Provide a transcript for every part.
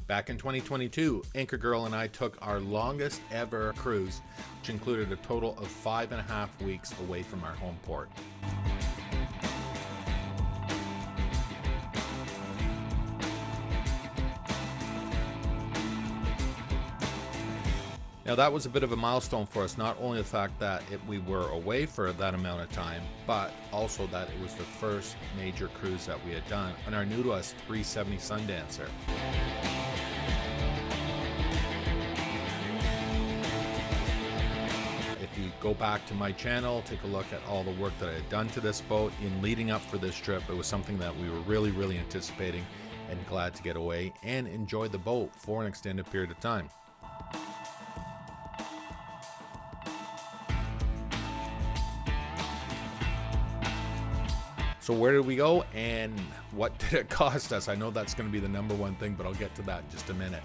Back in 2022, Anchor Girl and I took our longest ever cruise, which included a total of 5.5 weeks away from our home port. Now that was a bit of a milestone for us, not only the fact that we were away for that amount of time, but also that it was the first major cruise that we had done on our new to us 370 Sundancer. If you go back to my channel, take a look at all the work that I had done to this boat in leading up for this trip. It was something that we were really anticipating and glad to get away and enjoy the boat for an extended period of time. So where did we go and what did it cost us? I know that's going to be the number one thing, but I'll get to that in just a minute.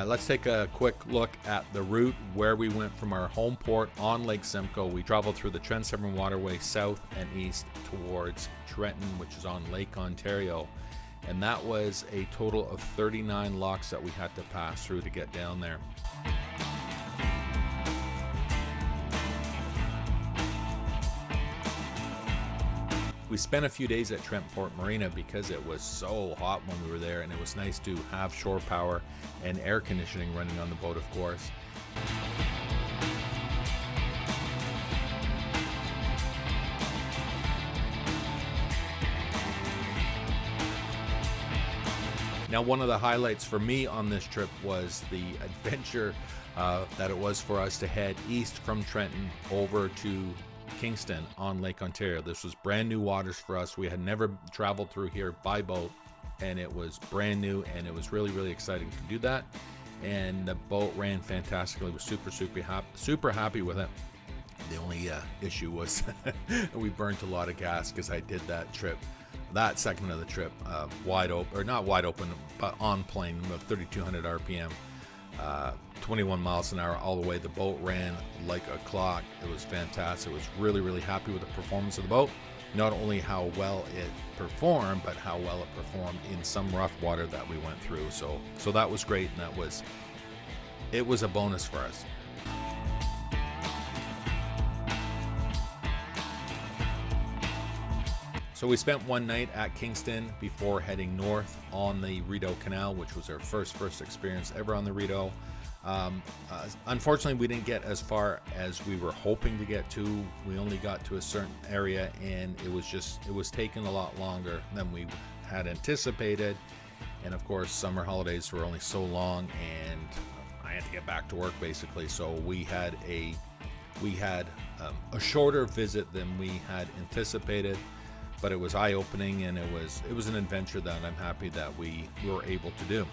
Let's take a quick look at the route where we went from our home port on Lake Simcoe. We traveled through the Trans-Siberian Waterway south and east towards Trenton, which is on Lake Ontario. And that was a total of 39 locks that we had to pass through to get down there. We spent a few days at Trentport Marina because it was so hot when we were there, and it was nice to have shore power and air conditioning running on the boat, of course. Now, one of the highlights for me on this trip was the adventure that it was for us to head east from Trenton over to Kingston on Lake Ontario. This was brand new waters for us. We had never traveled through here by boat, and it was brand new, and it was really exciting to do that. And the boat ran fantastically. I was super happy with it. The only issue was we burnt a lot of gas because I did that trip, that segment of the trip, wide open, or not wide open, but on plane, about 3,200 RPM. 21 miles an hour all the way. The boat ran like a clock. It was fantastic. I was really happy with the performance of the boat. Not only how well it performed, but how well it performed in some rough water that we went through. So that was great, and it was a bonus for us. So we spent one night at Kingston before heading north on the Rideau Canal, which was our first experience ever on the Rideau. Unfortunately, we didn't get as far as we were hoping to get to. We only got to a certain area, and it was taking a lot longer than we had anticipated. And of course, summer holidays were only so long, and I had to get back to work basically. So we had a shorter visit than we had anticipated. But it was eye-opening, and it was an adventure that I'm happy that we were able to do.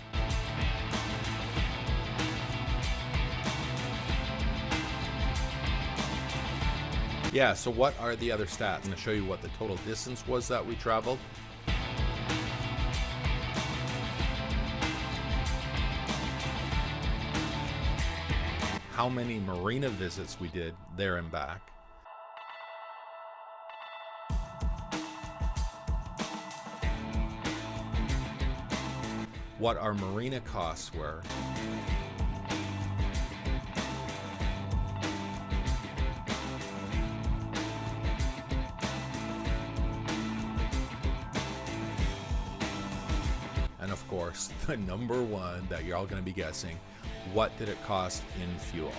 Yeah, so what are the other stats? I'm going to show you what the total distance was that we traveled. How many marina visits we did there and back. What our marina costs were. And of course, the number one that you're all going to be guessing, what did it cost in fuel?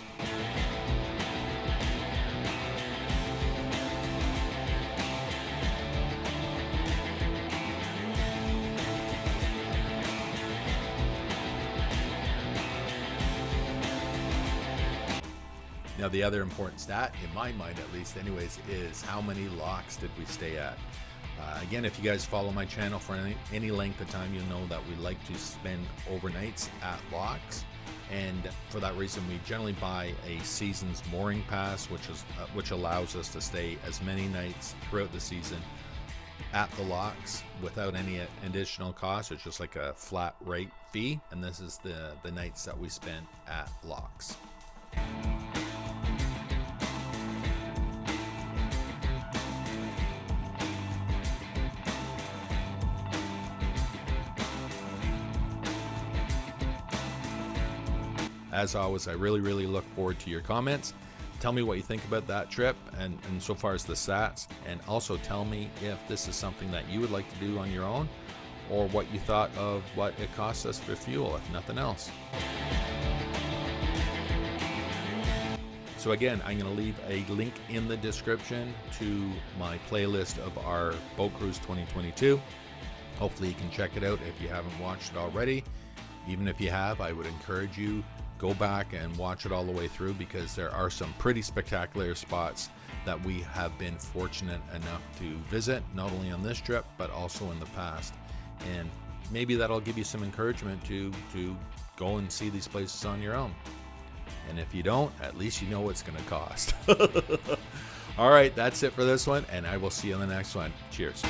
Now, the other important stat, in my mind at least anyways, is how many locks did we stay at? Again, if you guys follow my channel for any length of time, you'll know that we like to spend overnights at locks. And for that reason, we generally buy a season's mooring pass, which allows us to stay as many nights throughout the season at the locks without any additional cost. It's just like a flat rate fee. And this is the nights that we spent at locks. As always, I really look forward to your comments. Tell me what you think about that trip and so far as the stats, and also tell me if this is something that you would like to do on your own, or what you thought of what it costs us for fuel, if nothing else. So again, I'm going to leave a link in the description to my playlist of our Boat Cruise 2022. Hopefully you can check it out if you haven't watched it already. Even if you have, I would encourage you, go back and watch it all the way through, because there are some pretty spectacular spots that we have been fortunate enough to visit, not only on this trip, but also in the past. And maybe that'll give you some encouragement to go and see these places on your own. And if you don't, at least you know what it's going to cost. All right, that's it for this one, and I will see you on the next one. Cheers.